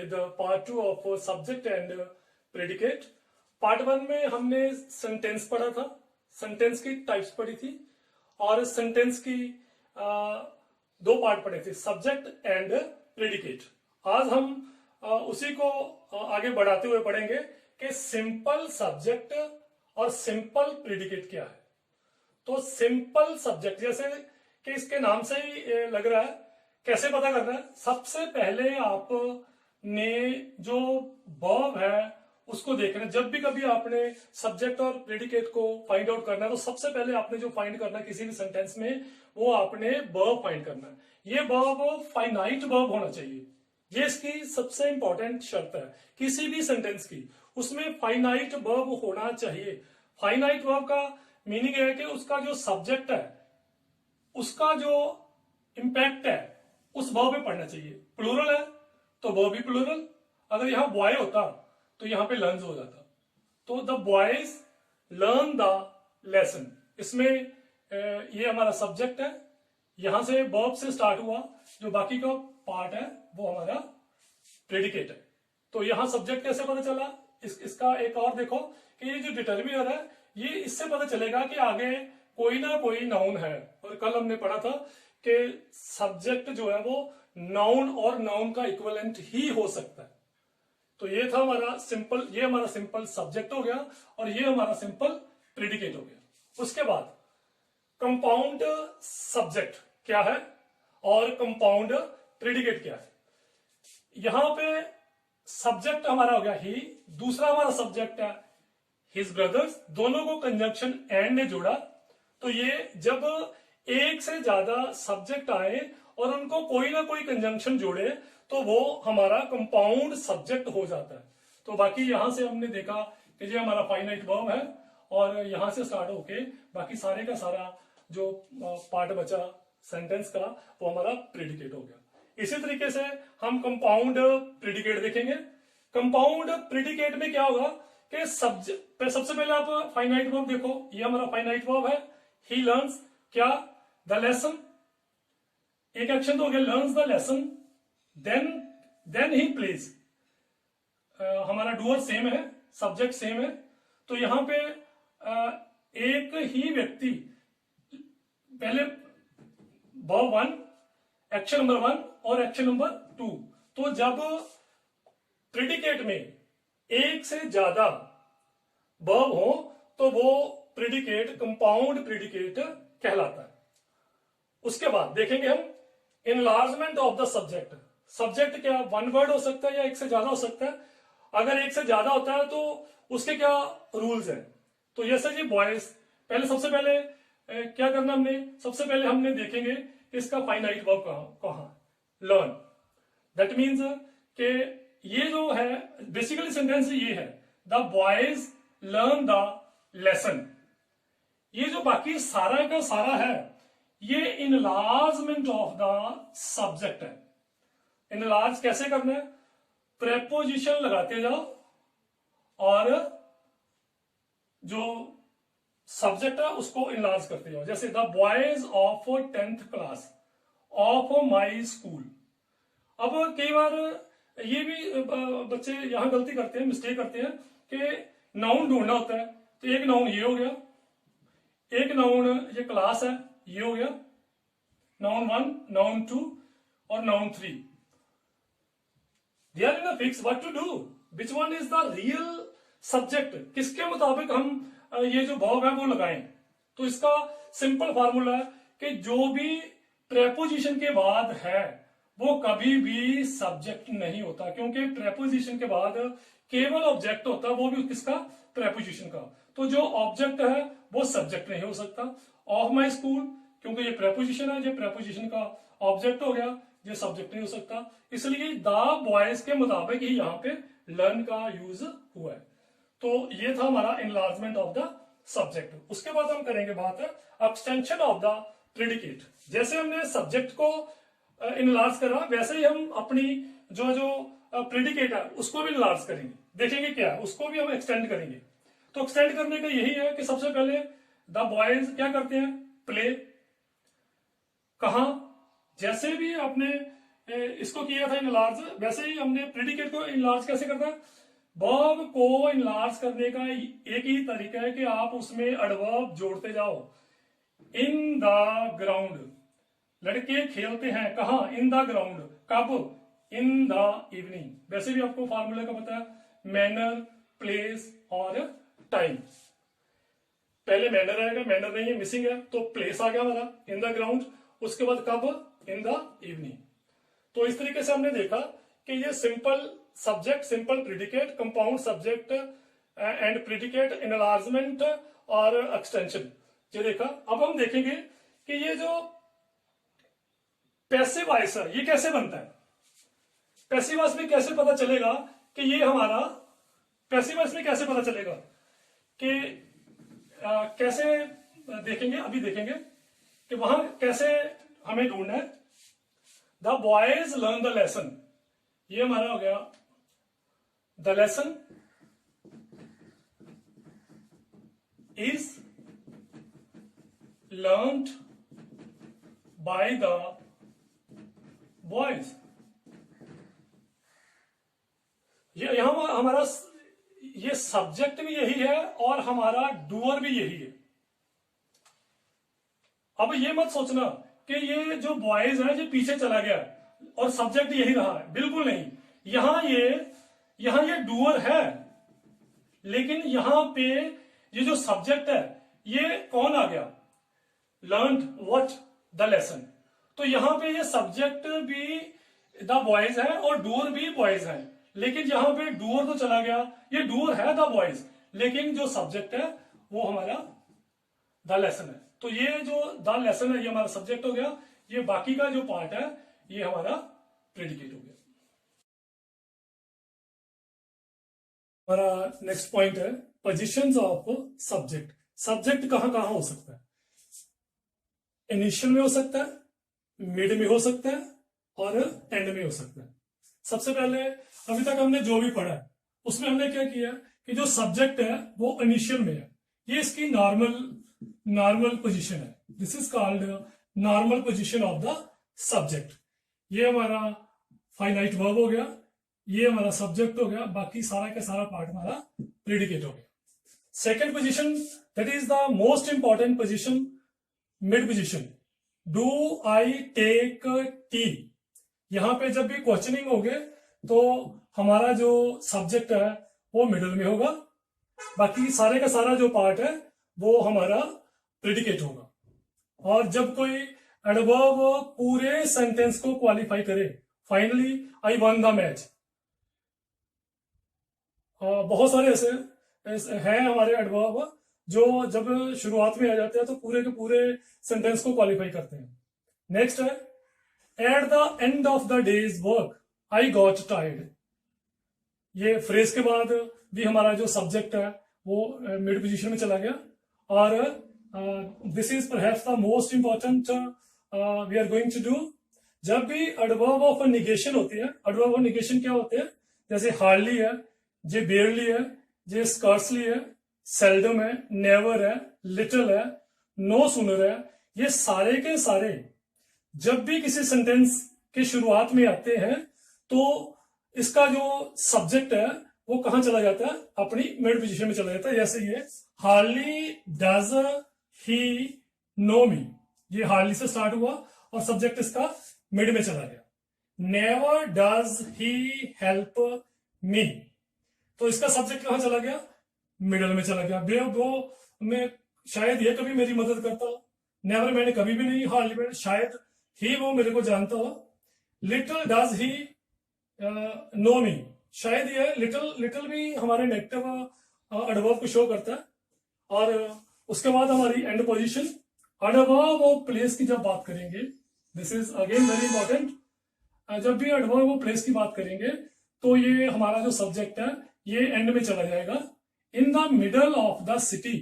with part 2 of subject and predicate. Part 1 में हमने sentence पढ़ा था, सेंटेंस की टाइप्स पढ़ी थी और सेंटेंस की दो पार्ट पढ़े थे, सब्जेक्ट एंड प्रेडिकेट. आज हम उसी को आगे बढ़ाते हुए पढ़ेंगे कि सिंपल सब्जेक्ट और सिंपल प्रेडिकेट क्या है. तो सिंपल सब्जेक्ट जैसे कि इसके नाम से ही लग रहा है, कैसे पता करना है. सबसे पहले आपने जो वर्ब है उसको देखना है. जब भी कभी आपने सब्जेक्ट और प्रेडिकेट को फाइंड आउट करना है तो सबसे पहले आपने जो फाइंड करना है किसी भी सेंटेंस में, वो आपने वर्ब फाइंड करना है. ये वर्ब फाइनाइट वर्ब होना चाहिए. ये इसकी सबसे इंपॉर्टेंट शर्त है किसी भी सेंटेंस की, उसमें फाइनाइट वर्ब होना चाहिए. फाइनाइट वर्ब का मीनिंग है कि उसका जो सब्जेक्ट है उसका जो इंपैक्ट है उस वर्ब में पड़ना चाहिए. प्लूरल है तो वर्ब भी प्लूरल. अगर यहां बॉय होता तो यहां पे लर्न्स हो जाता. तो the boys learn the lesson, इसमें ये हमारा सब्जेक्ट है, यहां से वर्ब से स्टार्ट हुआ, जो बाकी का पार्ट है वो हमारा प्रेडिकेट है. तो यहां सब्जेक्ट कैसे पता चला, इसका एक और देखो कि ये जो डिटर्मिनर है ये इससे पता चलेगा कि आगे कोई ना कोई नाउन है. और कल हमने पढ़ा था कि सब्जेक्ट जो है वो नाउन और नाउन का इक्विवेलेंट ही हो सकता है. तो ये था हमारा सिंपल, ये हमारा सिंपल सब्जेक्ट हो गया और ये हमारा सिंपल प्रेडिकेट हो गया. उसके बाद कंपाउंड सब्जेक्ट क्या है और कंपाउंड प्रेडिकेट क्या है. यहां पे सब्जेक्ट हमारा हो गया ही, दूसरा हमारा सब्जेक्ट है हिज ब्रदर्स. दोनों को कंजंक्शन एंड ने जोड़ा. तो ये जब एक से ज्यादा सब्जेक्ट आए और उनको कोई ना कोई कंजंक्शन जोड़े तो वो हमारा कंपाउंड सब्जेक्ट हो जाता है. तो बाकी यहां से हमने देखा कि ये हमारा फाइनाइट वर्ब है और यहां से स्टार्ट होके बाकी सारे का सारा जो पार्ट बचा सेंटेंस का वो हमारा प्रेडिकेट हो गया. इसी तरीके से हम कंपाउंड प्रेडिकेट देखेंगे. कंपाउंड प्रेडिकेट में क्या होगा कि सबसे पहले आप फाइनाइट वर्ब देखो, ये हमारा फाइनाइट वर्ब है. ही लर्न्स क्या, द लेसन. एक एक्शन तो हो गया learns the lesson. Then he plays. हमारा डूअर सेम है, सब्जेक्ट सेम है. तो यहां पे एक ही व्यक्ति, पहले वर्ब 1, एक्शन नंबर 1 और एक्शन नंबर 2. तो जब प्रेडिकेट में एक से ज्यादा वर्ब हो तो वो प्रेडिकेट कंपाउंड प्रेडिकेट कहलाता है. उसके बाद देखेंगे हम enlargement of the subject. Subject क्या वन वर्ड हो सकता है या एक से ज्यादा हो सकता है. अगर एक से ज्यादा होता है तो उसके क्या रूल्स हैं. तो जैसे जी बॉयज, पहले सबसे पहले क्या करना हमने, सबसे पहले हमने देखेंगे इसका फाइनाइट वर्ब कहां, लर्न. दैट मीन्स के ये जो है बेसिकली सेंटेंस ये है the boys learn the lesson. ये जो बाकी सारा का सारा है ये इनलार्जमेंट ऑफ द सब्जेक्ट है. इनलार्ज कैसे करना है, प्रेपोजिशन लगाते जाओ और जो सब्जेक्ट है उसको इनलार्ज करते जाओ. जैसे the boys of 10th class of my school. अब कई बार ये भी बच्चे यहां गलती करते हैं, मिस्टेक करते हैं कि नाउन ढूंढना होता है. तो एक नाउन ये हो गया, एक नाउन ये क्लास है, ये हो गया नाउन 1, नाउन 2 और noun 3. They are in a fix what to do, which one is the real subject, किसके मुताबिक हम ये जो वर्ब है वो लगाएं. तो इसका सिंपल फार्मूला है कि जो भी प्रेपोजिशन के बाद है वो कभी भी सब्जेक्ट नहीं होता, क्योंकि प्रेपोजिशन के बाद केवल ऑब्जेक्ट होता है, वो भी किसका, प्रेपोजिशन का. तो जो ऑब्जेक्ट है वो सब्जेक्ट नहीं हो सकता. ऑफ माई स्कूल क्योंकि ये प्रेपोजिशन है, ये प्रेपोजिशन का ऑब्जेक्ट हो गया, ये सब्जेक्ट नहीं हो सकता. इसलिए द बॉयज के मुताबिक ही यहाँ पे लर्न का यूज हुआ है. तो ये था हमारा इनलार्जमेंट ऑफ द सब्जेक्ट. उसके बाद हम करेंगे बात एक्सटेंशन ऑफ द प्रेडिकेट. जैसे हमने सब्जेक्ट को इनलार्ज करा वैसे ही हम अपनी जो प्रेडिकेट है उसको भी इनलार्ज करेंगे. देखेंगे क्या है, उसको भी हम एक्सटेंड करेंगे. तो एक्सटेंड करने का यही है कि सबसे पहले द बॉयज क्या करते हैं, प्ले. कहा, जैसे भी आपने इसको किया था इनलार्ज, वैसे ही हमने प्रेडिकेट को इनलार्ज कैसे करना है? वर्ब को इनलार्ज करने का एक ही तरीका है कि आप उसमें एडवर्ब जोड़ते जाओ। इन द ग्राउंड, लड़के खेलते हैं कहा? In the ground. कब? In the evening. वैसे भी आपको फार्मूला का पता है, मैनर, प्लेस और टाइम। पहले मैनर आएगा, मैनर नहीं है, मिसिंग है, तो प्लेस आ गया हमारा इन द ग्राउंड। उसके बाद कब? In the evening. तो इस तरीके से हमने देखा कि ये simple subject, simple predicate, compound subject and predicate, enlargement और एक्सटेंशन, ये देखा। अब हम देखेंगे कि ये जो पैसिव वॉइस है ये कैसे बनता है। पैसिव वॉइस में कैसे पता चलेगा कि ये हमारा, पैसिव वॉइस में कैसे पता चलेगा कि कैसे देखेंगे, अभी देखेंगे कि वहां कैसे हमें ढूंढना है। The boys learn the lesson, ये हमारा हो गया the lesson is learned by the boys. ये यहां हमारा ये सब्जेक्ट भी यही है और हमारा डूअर भी यही है। अब ये मत सोचना कि ये जो बॉयज है ये पीछे चला गया और सब्जेक्ट यही रहा है, बिल्कुल नहीं। यहां ये डूअर है, लेकिन यहां पे ये जो सब्जेक्ट है ये कौन आ गया? Learned what? The lesson. तो यहां पे ये सब्जेक्ट भी द बॉयज है और डूअर भी बॉयज है, लेकिन यहां पे डूअर तो चला गया, ये डूअर है द बॉयज, लेकिन जो सब्जेक्ट है वो हमारा द लेसन है। तो ये जो द लेसन है ये हमारा सब्जेक्ट हो गया, ये बाकी का जो पार्ट है ये हमारा प्रेडिकेट हो गया। हमारा नेक्स्ट पॉइंट है पोजीशंस ऑफ सब्जेक्ट। सब्जेक्ट कहां कहां हो सकता है? इनिशियल में हो सकता है, मिड में हो सकता है और एंड में हो सकता है। सबसे पहले अभी तक हमने जो भी पढ़ा है उसमें हमने क्या किया कि जो सब्जेक्ट है वो इनिशियल में है, ये इसकी नॉर्मल पोजीशन है। This is called normal position of the subject. ये हमारा फाइनाइट वर्ब हो गया, ये हमारा सब्जेक्ट हो गया, बाकी सारा का सारा पार्ट हमारा प्रेडिकेट हो गया। Second position, that is the most important position, mid position. Do I take tea. यहां पे जब भी क्वेश्चनिंग होगे तो हमारा जो सब्जेक्ट है वो मिडल में होगा, बाकी सारे का सारा जो पार्ट है वो हमारा प्रेडिकेट होगा। और जब कोई एडवर्ब पूरे सेंटेंस को क्वालिफाई करे, finally I one the match, बहुत सारे ऐसे हैं हमारे एडवर्ब जो जब शुरुआत में आ जाते हैं तो पूरे के पूरे सेंटेंस को क्वालिफाई करते हैं। नेक्स्ट है at the end of the days work I got tired. ये फ्रेज के बाद भी हमारा जो सब्जेक्ट है वो मिड पोजीशन में चला गया। और this is perhaps the most important we are going to do. जब भी एडवर्ब ऑफ निगेशन होती है, एडवर्ब ऑफ निगेशन क्या होते हैं? जैसे हार्डली है, जे बेयरली है, जे स्कर्सली है, सेल्डम है, नेवर है, लिटिल है, नो सूनर है, ये सारे के सारे जब भी किसी सेंटेंस के शुरुआत में आते हैं तो इसका जो सब्जेक्ट है वो कहां चला जाता है? अपनी मिड पोजीशन में चला जाता है। जैसे ये हार्डली डज ही नो मी, ये हार्डली से स्टार्ट हुआ और सब्जेक्ट इसका मिड में चला गया। Never does he help me, तो इसका सब्जेक्ट कहां चला गया? मिडल में चला गया। वो मैं शायद ये कभी मेरी मदद करता हो, नेवर मैंने कभी भी नहीं, हार्डली मैंने शायद ही वो मेरे को जानता हो। लिटिल डज ही नो मी, शायद ये लिटिल भी हमारे नेगेटिव एडवर्ब को शो करता है। और उसके बाद हमारी and position, adverb of place की जब बात करेंगे, this is again very important. जब भी एडवर्ब ऑफ प्लेस की बात करेंगे तो ये हमारा जो सब्जेक्ट है ये एंड में चला जाएगा। In the middle of the city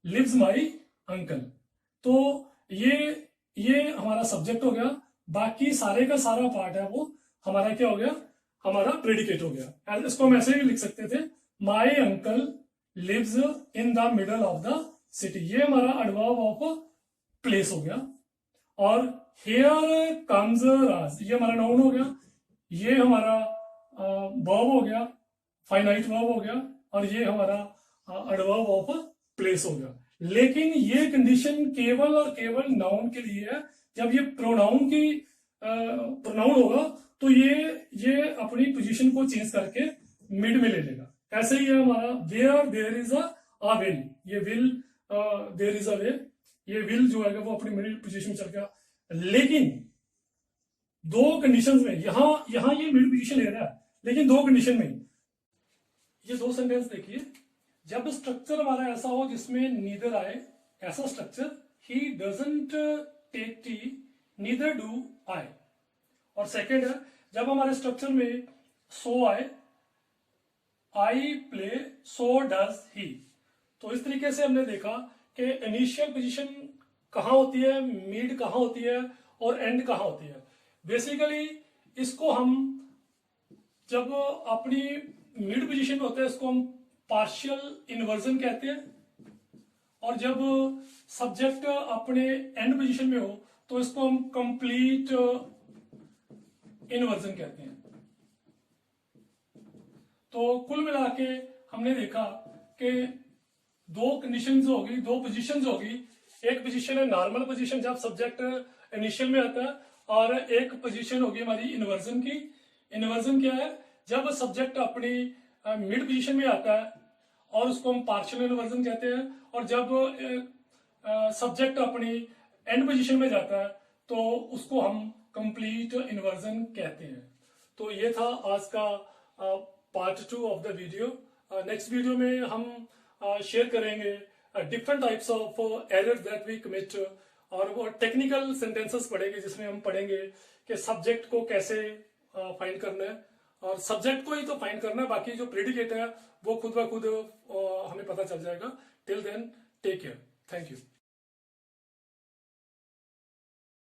lives my uncle, तो ये हमारा सब्जेक्ट हो गया। बाकी सारे का सारा पार्ट है वो हमारा क्या हो गया? हमारा प्रेडिकेट हो गया। इसको हम ऐसे भी लिख सकते थे, my uncle lives in the middle of the city, ये हमारा एडवर्ब ऑफ प्लेस हो गया। और हियर कम्स राज, ये हमारा नाउन हो गया, ये हमारा वर्ब हो गया, फाइनाइट वर्ब हो गया, और ये हमारा एडवर्ब ऑफ प्लेस हो गया। लेकिन ये कंडीशन केवल और केवल नाउन के लिए है। जब ये प्रोनाउन होगा तो ये अपनी पोजीशन को चेंज करके मिड में ले लेगा। ऐसे ही है हमारा where there is a will, ये will there is a way, ये विल जो है वो अपनी मिड पोजीशन में चल गया। लेकिन दो कंडीशंस में, यहां ये मिड पोजीशन ले रहा है, लेकिन दो कंडीशन में। ये दो सेंटेंस देखिए, जब स्ट्रक्चर हमारा ऐसा हो जिसमें नीदर आए, ऐसा structure, he doesn't take tea neither do I. और सेकंड है जब हमारे स्ट्रक्चर में सो आए, I play so does he. तो इस तरीके से हमने देखा कि इनिशियल पोजीशन कहां होती है, मिड कहां होती है, और एंड कहां होती है। बेसिकली इसको हम जब अपनी मिड पोजीशन में होते हैं इसको हम पार्शियल इन्वर्जन कहते हैं, और जब सब्जेक्ट अपने एंड पोजीशन में हो तो इसको हम कंप्लीट इन्वर्जन कहते हैं। तो कुल मिला के हमने देखा कि दो कंडीशंस होगी, दो पोजीशंस होगी। एक पोजीशन है नॉर्मल पोजीशन जब सब्जेक्ट इनिशियल में आता है, और एक पोजीशन होगी हमारी इन्वर्जन की। इन्वर्जन क्या है, जब सब्जेक्ट अपनी मिड पोजीशन में आता है और उसको हम पार्शियल इन्वर्जन कहते हैं, और जब सब्जेक्ट अपनी एंड पोजीशन में जाता है तो उसको हम कंप्लीट इन्वर्जन कहते हैं। तो ये था आज का part 2 of the video. Next video में हम शेयर करेंगे different types of errors that we commit, और वो टेक्निकल सेंटेंसेस पढ़ेंगे जिसमें हम पढ़ेंगे कि सब्जेक्ट को कैसे फाइंड करना है, और सब्जेक्ट को ही तो फाइंड करना है, बाकी जो प्रेडिकेट है वो खुद ब खुद हमें पता चल जाएगा। Till then take care, thank you.